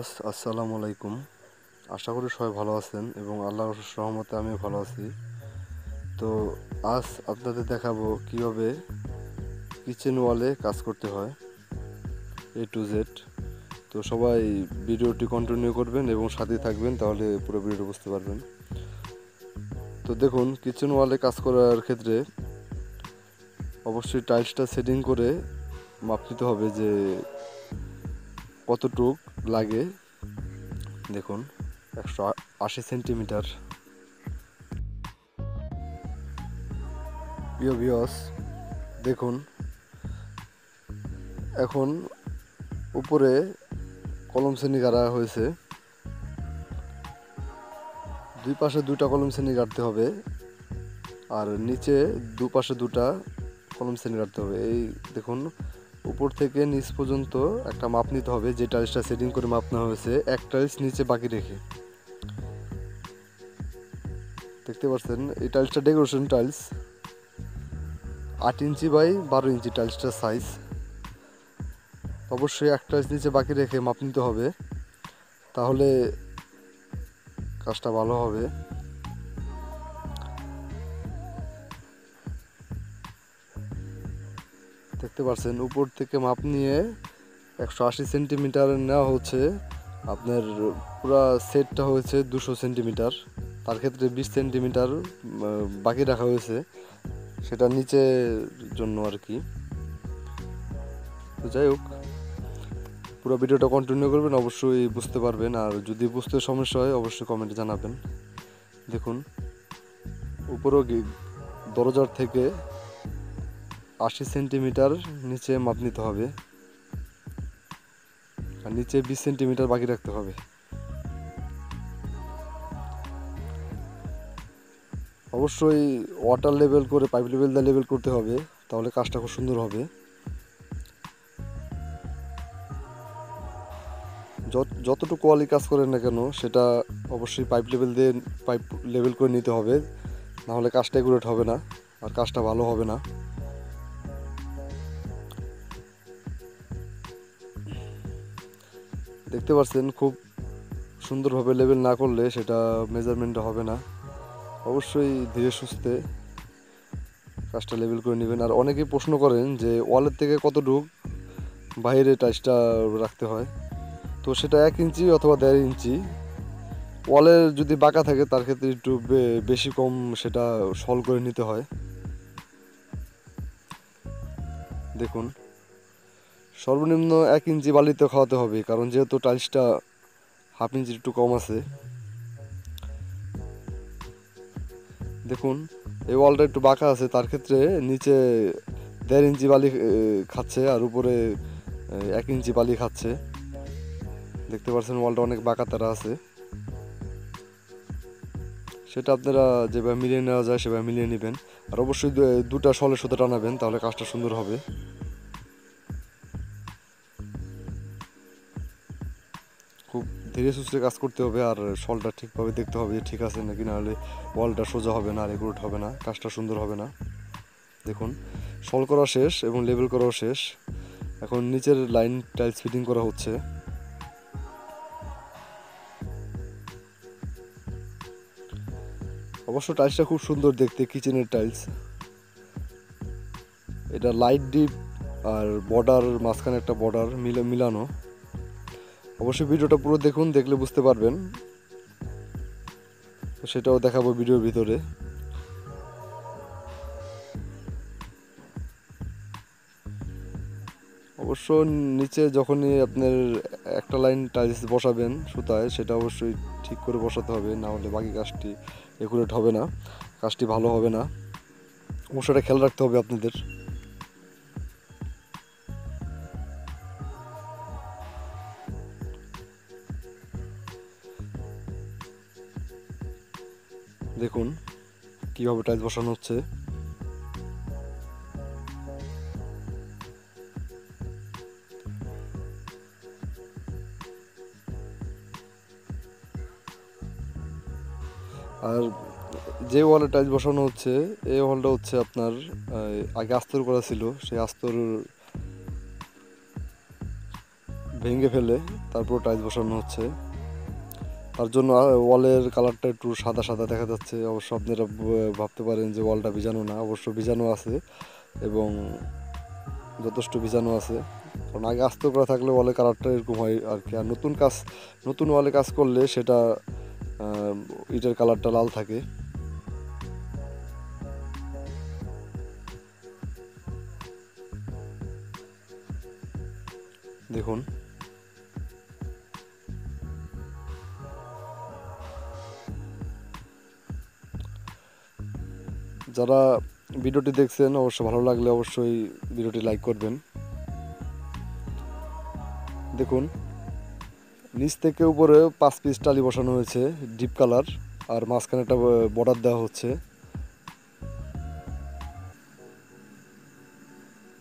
Viewers, আসসালামু আলাইকুম। আশা করি সবাই ভালো আছেন এবং আল্লাহর রহমতে আমিও ভালো আছি। তো আজ আপনাদের দেখাবো কিভাবে কিচেন ওয়ালে কাজ করতে হয় A to Z। তো সবাই ভিডিওটি কন্টিনিউ করবেন এবং সাথে থাকবেন, তাহলে পুরো ভিডিও বুঝতে পারবেন। তো দেখুন, কিচেন ওয়ালে কাজ করার ক্ষেত্রে অবশ্যই টাইলসটা সেটিং করে মাপ নিতে হবে যে কতটুক লাগে। দেখুন, 180 সেন্টিমিটার। প্রিয় ভিউয়ার্স, দেখুন এখন উপরে কলম শ্রেণী গাড়া হয়েছে, দুই পাশে দুটা কলম শ্রেণী গাড়তে হবে আর নিচে দুপাশে দুটা কলম শ্রেণী গাড়তে হবে। এই দেখুন, উপর থেকে নিচ পর্যন্ত একটা মাপ নিতে হবে, যে টাইলসটা সেটিং করে মাপ নেওয়া হয়েছে, এক টাইলস নিচে বাকি রেখে। দেখতে পাচ্ছেন এই টাইলসটা decoration tiles, 8 inch by 12 inch টাইলসটার সাইজ। অবশ্যই এক টাইলস নিচে বাকি রেখে মাপ নিতে হবে, তাহলে কাজটা ভালো হবে। দেখতে পাচ্ছেন উপর থেকে মাপ নিয়ে 180 সেন্টিমিটার নেওয়া হচ্ছে। আপনার পুরো সেটটা হয়েছে 200 সেন্টিমিটার, তার ক্ষেত্রে 20 সেন্টিমিটার বাকি রাখা হয়েছে, সেটা নিচের জন্য আর কি। তো যাই হোক, পুরো ভিডিওটা কন্টিনিউ করবেন, অবশ্যই বুঝতে পারবেন। আর যদি বুঝতে সমস্যা হয় অবশ্যই কমেন্টে জানাবেন। দেখুন, উপরও দরজার থেকে 80 সেন্টিমিটার নিচে মাপ নিতে হবে আর নিচে 20 সেন্টিমিটার বাকি রাখতে হবে। অবশ্যই ওয়াটার লেভেল করে, পাইপ লেভেল দিয়ে লেভেল করতে হবে, তাহলে কাজটা খুব সুন্দর হবে। যতটুকু কোয়ালিটি কাজ করেন না কেন, সেটা অবশ্যই পাইপ লেভেল করে নিতে হবে, নাহলে কাজটা একুরেট হবে না আর কাজটা ভালো হবে না। দেখতে পাচ্ছেন খুব সুন্দরভাবে লেভেল না করলে সেটা মেজারমেন্টটা হবে না। অবশ্যই ধীরে সুস্থে কাজটা লেভেল করে নেবেন। আর অনেকেই প্রশ্ন করেন যে ওয়ালের থেকে কতটুকু বাইরে টাইলসটা রাখতে হয়, তো সেটা 1 ইঞ্চি অথবা 1.5 ইঞ্চি। ওয়ালের যদি বাঁকা থাকে তার ক্ষেত্রে একটু বেশি কম সেটা সলভ করে নিতে হয়। দেখুন, সর্বনিম্ন 1 ইঞ্চি বালিতে খাওয়াতে হবে, কারণ যেহেতু টাইলসটা 1/2 ইঞ্চির একটু কম আছে। দেখুন, এই ওয়ালটা একটু বাঁকা আছে, তার ক্ষেত্রে নিচে 1.5 ইঞ্চি বালি খাচ্ছে আর উপরে 1 ইঞ্চি বালি খাচ্ছে। দেখতে পাচ্ছেন ওয়ালটা অনেক বাঁকা তারা আছে, সেটা আপনারা যেভাবে মিলিয়ে নেওয়া যায় সেভাবে মিলিয়ে নেবেন। আর অবশ্যই দুটা শলের সাথে টানাবেন, তাহলে কাজটা সুন্দর হবে। খুব ধীরে সুস্থে কাজ করতে হবে আর শলটা ঠিকভাবে দেখতে হবে যে ঠিক আছে নাকি, না হলে ওয়ালটা সোজা হবে না আর একুরেট হবে না, কাজটা সুন্দর হবে না। দেখুন, শল করা শেষ এবং লেবেল করাও শেষ, এখন নিচের লাইন টাইলস ফিটিং করা হচ্ছে। অবশ্য টাইলসটা খুব সুন্দর দেখতে, কিচেনের টাইলস। এটা লাইট ডিপ আর বর্ডার, মাঝখানে একটা বর্ডার মিলানো। অবশ্যই ভিডিওটা পুরো দেখুন, দেখলে বুঝতে পারবেন, সেটাও দেখাবো ভিডিওর ভিতরে। অবশ্য নিচে যখনই আপনার একটা লাইন টাইলস বসাবেন সুতায়, সেটা অবশ্যই ঠিক করে বসাতে হবে, না হলে বাকি কাজটি একুরেট হবে না, কাজটি ভালো হবে না। অবশ্যই এটা খেয়াল রাখতে হবে আপনাদের। দেখুন কিভাবে টাইলস বসানো হচ্ছে। আর যে ওয়ালে টাইলস বসানো হচ্ছে, এই ওয়ালটা হচ্ছে আপনার আগে আস্তর করা ছিল, সেই আস্তর ভেঙে ফেলে তারপর টাইলস বসানো হচ্ছে। তার জন্য ওয়ালের কালারটা একটু সাদা সাদা দেখা যাচ্ছে। অবশ্য আপনারা ভাবতে পারেন যে ওয়ালটা ভিজানো না, অবশ্য ভিজানো আছে এবং যথেষ্ট ভিজানো আছে। কারণ আগে আস্ত করা থাকলে ওয়ালের কালারটা এরকম হয় আর কি। আর নতুন ওয়ালে কাজ করলে সেটা ইটের কালারটা লাল থাকে। দেখুন, যারা ভিডিওটি দেখছেন অবশ্য ভালো লাগলে অবশ্যই ভিডিওটি লাইক করবেন। দেখুন, নিচ থেকে উপরে 5 পিস টালি বসানো হয়েছে ডিপ কালার, আর মাঝখানে একটা বর্ডার দেওয়া হচ্ছে।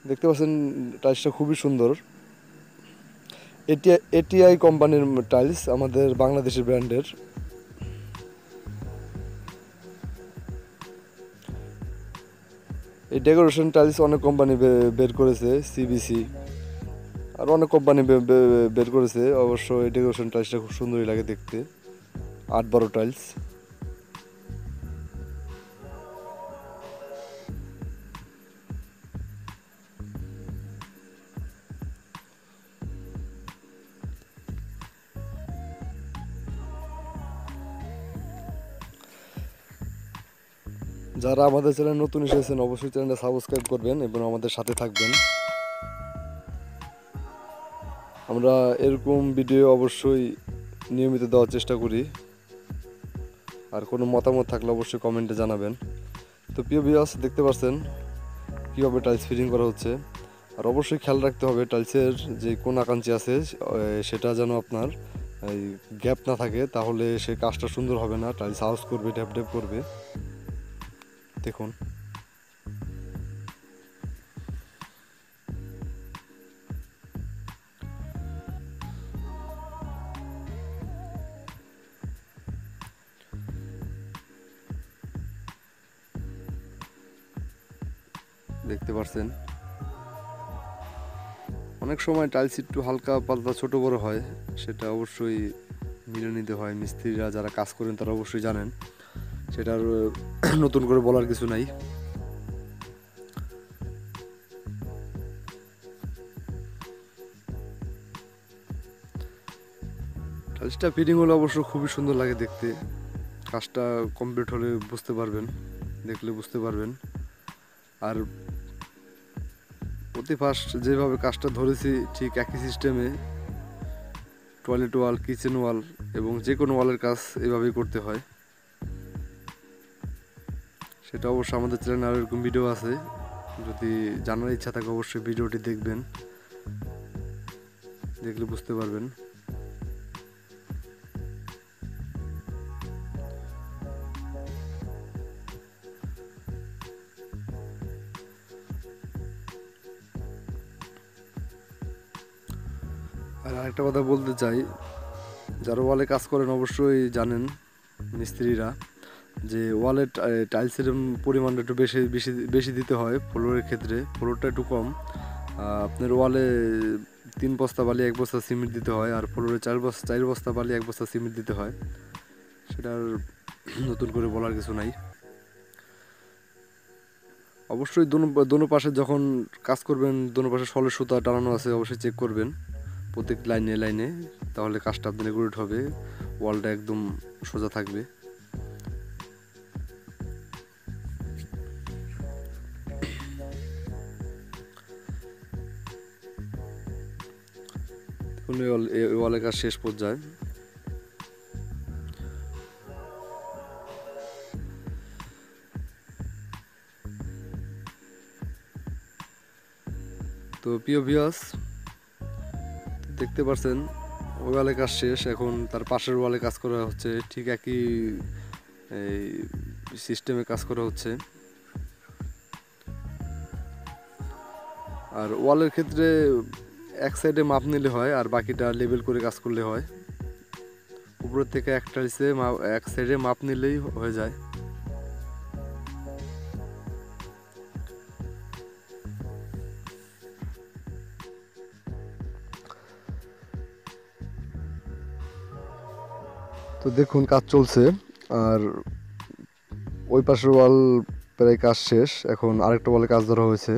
দেখতে পাচ্ছেন টাইলসটা খুবই সুন্দর। এটিআই কোম্পানির টাইলস, আমাদের বাংলাদেশি ব্র্যান্ডের। এই ডেকোরেশন টাইলস অনেক কোম্পানি বের করেছে, সিবিসি আর অনেক কোম্পানি বের করেছে। অবশ্য এই ডেকোরেশন টাইলসটা খুব সুন্দরই লাগে দেখতে, 8-12 টাইলস। যারা আমাদের চ্যানেল নতুন এসেছেন অবশ্যই চ্যানেলটা সাবস্ক্রাইব করবেন এবং আমাদের সাথে থাকবেন। আমরা এরকম ভিডিও অবশ্যই নিয়মিত দেওয়ার চেষ্টা করি। আর কোনো মতামত থাকলে অবশ্যই কমেন্টে জানাবেন। তো প্রিয় ভিউয়ার্স, দেখতে পাচ্ছেন কীভাবে টাইলস ফিটিং করা হচ্ছে। আর অবশ্যই খেয়াল রাখতে হবে টাইলসের যে কোন আকাঞ্চি আছে সেটা যেন আপনার এই গ্যাপ না থাকে, তাহলে সে কাজটা সুন্দর হবে না, টাইলস আউজ করবে, ড্যাপ ড্যাপ করবে। দেখুন, দেখতে পাচ্ছেন অনেক সময় টাইলস একটু হালকা পাতলা ছোট বড় হয়, সেটা অবশ্যই মিলে নিতে হয়। মিস্ত্রিরা যারা কাজ করেন তারা অবশ্যই জানেন, সেটার নতুন করে বলার কিছু নাই। টাইলসটা ফিটিং হলে অবশ্য খুবই সুন্দর লাগে দেখতে। কাজটা কমপ্লিট হলে বুঝতে পারবেন, দেখলে বুঝতে পারবেন। আর প্রতি ফার্স্ট যেভাবে কাজটা ধরেছি ঠিক একই সিস্টেমে টয়লেট ওয়াল, কিচেন ওয়াল এবং যে কোনো ওয়ালের কাজ এভাবেই করতে হয়। সেটা অবশ্য আমাদের চ্যানেলে আরও এরকম ভিডিও আছে, যদি জানার ইচ্ছা থাকে অবশ্যই ভিডিওটি দেখবেন, দেখলে বুঝতে পারবেন। আর আরেকটা কথা বলতে চাই, যারা ওয়ালে কাজ করেন অবশ্যই জানেন মিস্ত্রিরা যে ওয়ালে টাইলসের পরিমাণটা একটু বেশি বেশি বেশি দিতে হয়। ফ্লোরের ক্ষেত্রে ফ্লোরটা একটু কম। আপনার ওয়ালে 3 বস্তা বালি 1 বস্তা সিমেন্ট দিতে হয়, আর ফ্লোরে 4 বস্তা বালি 1 বস্তা সিমেন্ট দিতে হয়। সেটার নতুন করে বলার কিছু নাই। অবশ্যই দোনো পাশে যখন কাজ করবেন দোনো পাশে সলের সুতা টানানো আছে অবশ্যই চেক করবেন প্রত্যেক লাইনে লাইনে, তাহলে কাজটা আপনার একুরেট হবে, ওয়ালটা একদম সোজা থাকবে। ওয়ালের কাজ শেষ পর্যায়ে। তো প্রিয় ভিউয়ার্স, দেখতে পাচ্ছেন ওয়ালে কাজ শেষ, এখন তার পাশের ওয়ালে কাজ করা হচ্ছে, ঠিক একই এই সিস্টেমে কাজ করা হচ্ছে। আর ওয়ালের ক্ষেত্রে এক সাইডে মাপ নিলে হয় আর বাকিটা লেবেল করে কাজ করলে হয়। উপরের থেকে এক টাইলসে এক সাইডে মাপ নিলেই হয়ে যায়। তো দেখুন কাজ চলছে, আর ওই পাশের ওয়াল প্রায় কাজ শেষ, এখন আরেকটা ওয়ালে কাজ ধরা হয়েছে।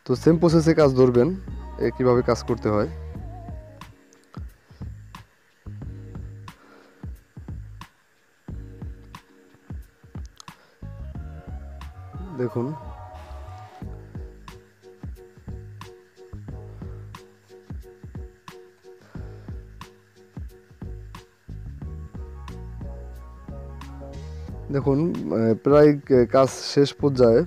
তো সেম প্রসেসে কাজ ধরবেন, কীভাবে কাজ করতে হয়। দেখুন দেখুন প্রায় কাজ শেষ পর্যায়ে।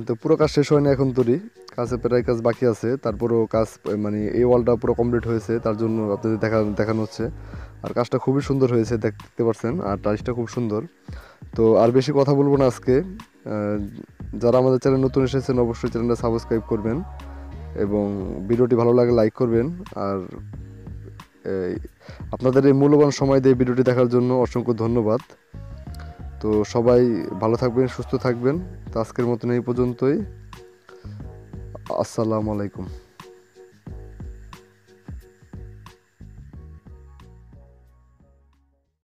তো পুরো কাজ শেষ হয়নি এখন তৈরি, কাছে প্রায় কাজ বাকি আছে। তারপরেও কাজ মানে এই ওয়ালটা পুরো কমপ্লিট হয়েছে, তার জন্য আপনাদের দেখানো হচ্ছে। আর কাজটা খুবই সুন্দর হয়েছে, দেখতে পাচ্ছেন, আর টাইলসটা খুব সুন্দর। তো আর বেশি কথা বলবো না আজকে। যারা আমাদের চ্যানেল নতুন এসেছেন অবশ্যই চ্যানেলটা সাবস্ক্রাইব করবেন, এবং ভিডিওটি ভালো লাগে লাইক করবেন। আর আপনাদের এই মূল্যবান সময় দিয়ে ভিডিওটি দেখার জন্য অসংখ্য ধন্যবাদ। তো সবাই ভালো থাকবেন, সুস্থ থাকবেন। তো আজকের মতন এই পর্যন্তই। আসসালামু আলাইকুম।